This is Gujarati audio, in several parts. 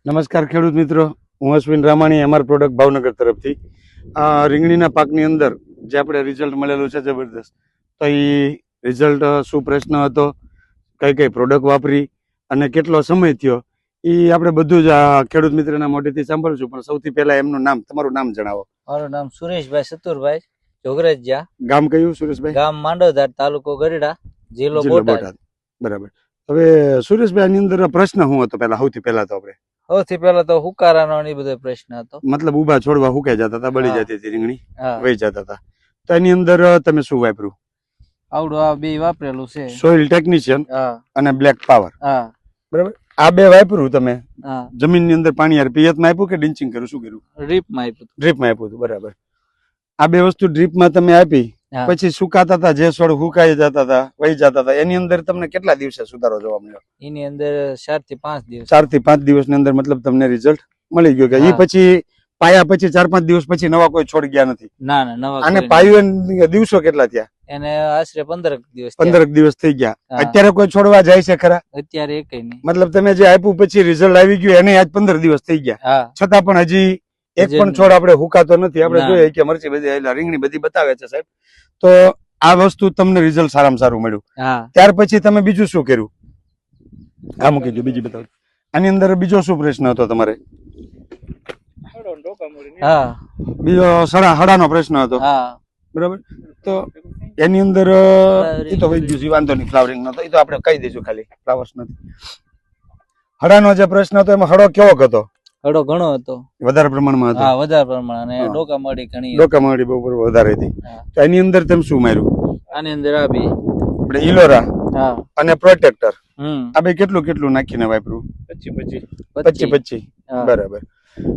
નમસ્કાર ખેડૂત મિત્રો, હું અશ્વિન રામાણી, એમઆર પ્રોડક્ટ ભાવનગર તરફથી. આ રીંગણીના પાકની અંદર જે આપણે રિઝલ્ટ મળેલું છે જબરદસ્ત, તો એ રિઝલ્ટ શું પ્રશ્ન હતો, કઈ કઈ પ્રોડક્ટ વાપરી અને કેટલો સમય થયો, એ આપણે બધું જ આ ખેડૂત મિત્રના મોઢેથી સાંભળશું. પણ સૌથી પહેલા એમનું નામ, તમારું નામ જણાવો. મારું નામ સુરેશભાઈ સતુરભાઈ જોગરજિયા. ગામ કયું સુરેશભાઈ? ગામ માંડોધાર, તાલુકો ગરડા, જિલ્લો બોટાદ. બરાબર. હવે સુરેશભાઈ, આની અંદર પ્રશ્ન શું હતો પહેલા? સૌથી પહેલા તો આપણે સૌથી પહેલા તો હુકારાનો એ બધો પ્રશ્ન હતો. મતલબ ઉભા છોડવા હુકાઈ જતા હતા, બળી જતી હતી રીંગણી, હા, વહી જતા હતા. તો એની અંદર તમે શું વાપર્યું? આવડું આ બે વાપરેલું છે, સોઇલ ટેકનિશિયન હા અને બ્લેક પાવર. હા બરાબર. આ બે વાપર્યું તમે? હા. જમીનની અંદર પાણી યાર પિયત માં આપ્યું કે ડિંચિંગ કર્યું, શું કર્યું? ડ્રીપ માં આપ્યું. ડ્રીપ માં આપ્યું હતું. બરાબર. આ બે વસ્તુ ડ્રીપ માં તમે આપી, હા. પછી સુકાતા હતા, જે છોડ હુકાઈ જતા હતા, વહી જતા હતા, એની અંદર તમને કેટલા દિવસે સુધારો જોવા મળ્યો? એની અંદર 4 થી 5 દિવસ. 4 થી 5 દિવસની અંદર મતલબ તમને રિઝલ્ટ મળી ગયું કે હા. એ પછી પાયા પછી 4-5 દિવસ પછી નવા કોઈ છોડ ગયા નથી? ના ના, નવા અને કોઈ પાયું દિવસો કેટલા થયા? એને આશરે 15 દિવસ. 15 દિવસ થઈ ગયા. હા. અત્યારે કોઈ છોડવા જાય છે ખરા? અત્યારે એકય નહીં. મતલબ તમે જે આપ્યું પછી રિઝલ્ટ આવી ગયું, એને આજ 15 દિવસ થઈ ગયા, હા. છતાં પણ હજી એક હજી પણ છોડ આપણે હુકાતો નથી. આપણે ના. જોઈએ કે મરચી બધી એટલે રીંગણી બધી બતાવે છે સાહેબ. તો આ વસ્તુ તમને રિઝલ્ટ સારામાં સારું મળ્યું. હા. ત્યાર પછી તમે બીજું શું કર્યું? આ મૂકી દો, બીજી બતાવો. આની અંદર બીજો શું પ્રશ્ન હતો તમારે? હા. બીજો હડાનો પ્રશ્ન હતો. હા. બરાબર. તો એની અંદર એ તો વહી ગયું છે, વાંધો નહીં. ફ્લાવરિંગ નો તો એ તો આપણે કહી દઈશું, ખાલી ફ્લાવર્સ નથી. હડાનો જે પ્રશ્ન હતો એમાં હડો કેવો હતો? હડો ઘણો હતો, વધારે પ્રમાણમાં હતો. હા, વધારે પ્રમાણ. અને હા. ડોકા મળી ઘણી. ડોકામાડી બહુ વધારે હતી. હા. તો એની અંદર તમે શું માર્યું? આની અંદર આ બે, આપણે ઇલોરા હા, અને પ્રોટેક્ટર, હમ, આ બે કેટલું કેટલું નાખીને વાપર્યું? 25. 25. હા. બરાબર.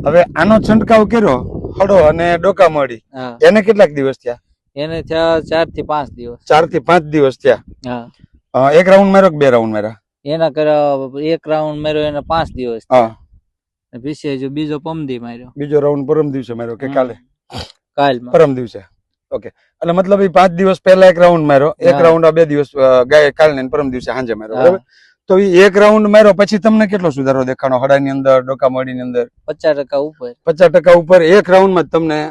હવે આનો છંટકાવ કર્યો હડો અને ડોકામાડી, હા. એને કેટલાક દિવસ થયા? એને થયા 4 થી 5 દિવસ. 4 થી 5 દિવસ થયા. હા. એક રાઉન્ડ માર્યો કે 2 રાઉન્ડ માર્યા? એના કર્યા એક રાઉન્ડ માર્યો, એને 5 દિવસ. હા. પછી જો બીજો પમદી માર્યો. બીજો રાઉન્ડ પરમ દિવસે માર્યો કે કાલે? કાલમાં. પરમ દિવસે. ઓકે. એટલે મતલબ એ 5 દિવસ પહેલા એક રાઉન્ડ માર્યો, એક હા. રાઉન્ડ આ 2 દિવસ ગાય કાલ ને પરમ દિવસે સાંજે માર્યો. હા. બરાબર. તો એ એક રાઉન્ડ માર્યો પછી તમને કેટલો સુધારો દેખાણો હડાની અંદર, ડોકામાડીની અંદર? 50% ઉપર. 50% ઉપર એક રાઉન્ડમાં જ તમને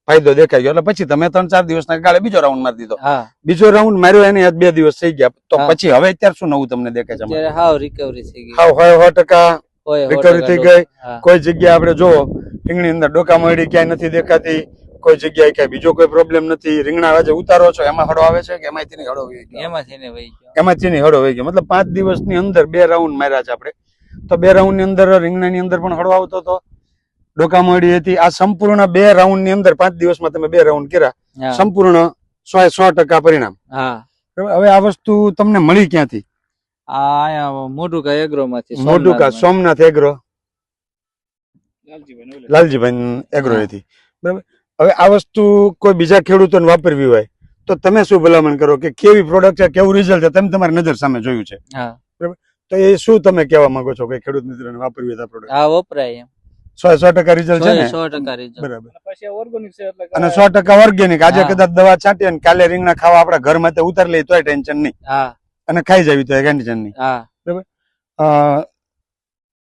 ફાયદો દેખાઈ ગયો. એટલે પછી તમે 3-4 દિવસના ગાળે બીજો રાઉન્ડ મારી દીધો. હા. બીજો રાઉન્ડ માર્યો એને આજ 2 દિવસ થઈ ગયા. તો હા. પછી હવે અત્યારે શું નવું તમને દેખાય છે? અત્યારે હાવ રિકવરી થઈ ગઈ. હાવ 100% હોય recovery થઈ ગઈ. હા. કોઈ જગ્યાએ આપણે જોવો રીંગણી અંદર ડોકામાડી ક્યાંય નથી દેખાતી, કોઈ જગ્યાએ ક્યાંય બીજો કોઈ પ્રોબ્લેમ નથી. રીંગણા આજે ઉતારો છો એમાં હડો આવે છે કે એમાંથી નહીં હડો વહી ગયો? એમાંથી ને વહી ગયો. એમાંથી નહીં હડો વહી ગયો. મતલબ 5 દિવસની અંદર 2 રાઉન્ડ માર્યા છે આપણે. તો 2 રાઉન્ડ ની અંદર રીંગણાની અંદર પણ હડો આવતો હતો, ડોકામાડી હતી. આ સંપૂર્ણ 2 રાઉન્ડ ની અંદર 5 દિવસમાં તમે 2 રાઉન્ડ કર્યા, હા. સંપૂર્ણ 100% પરિણામ. હા. બરાબર. હવે આ વસ્તુ તમને મળી ક્યાંથી? આ આયા મોઢુકા એગ્રો માંથી. મોઢુકા સોમનાથ એગ્રો, લાલજીભાઈ એગ્રો હતી. બરાબર. હવે આ વસ્તુ કોઈ બીજા ખેડૂતોને વાપરવી હોય તો તમે શું ભલામણ કરો કે કેવી પ્રોડક્ટ છે, કેવું રિઝલ્ટ છે? તમે તમારી નજર સામે જોયું છે. હા. તો એ શું તમે કહેવા માંગો છો કે ખેડૂત મિત્રને વાપરવી હોય પ્રોડક્ટ? હા, વપરાય એમ. 100% રિઝલ્ટ છે ને? 100% result. બરાબર. અને 100% ઓર્ગેનિક. આજે હા. કદાચ દવા છાંટીએ અને કાલે રીંગણા ખાવા આપણા ઘરમાં તે ઉતારી લઈએ તોય ટેન્શન નહીં, હા. અને ખાઈ જવી તો ટેન્શન નહીં. હા.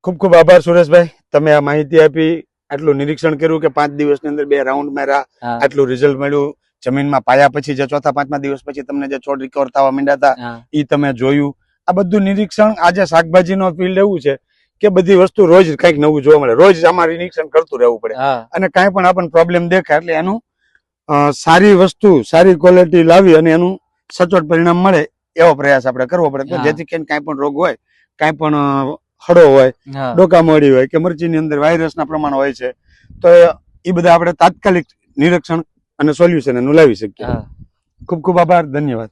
ખૂબ ખૂબ આભાર સુરેશભાઈ, તમે આ માહિતી આપી, આટલું નિરીક્ષણ કર્યું કે 5 દિવસની અંદર 2 રાઉન્ડ માર્યા, હા. આટલું રિઝલ્ટ મળ્યું. જમીનમાં પાયા પછી જે 4-5મા દિવસ પછી તમને જે છોડ રિકવર થવા માંડ્યા હતા હા. એ તમે જોયું. આ બધું નિરીક્ષણ. આજે શાકભાજીનો ફિલ્ડ એવું છે કે બધી વસ્તુ રોજ કંઈક નવું જોવા મળે, રોજ અમારે નિરીક્ષણ કરતું રહેવું પડે. હા. અને કાંઈ પણ આપણને પ્રોબ્લેમ દેખાય એટલે એનું સારી વસ્તુ, સારી ક્વોલિટી લાવી અને એનું સચોટ પરિણામ મળે એવો પ્રયાસ આપણે કરવો પડે. તો હા. જેથી કરીને કાંઈ પણ રોગ હોય, કાંઈ પણ હડો હોય, હા. ડોકામાડી હોય કે મરચીની અંદર વાયરસના પ્રમાણ હોય છે, તો એ બધા આપણે તાત્કાલિક નિરીક્ષણ અને સોલ્યુશન એનું લાવી શકીએ. હા. ખૂબ ખૂબ આભાર, ધન્યવાદ.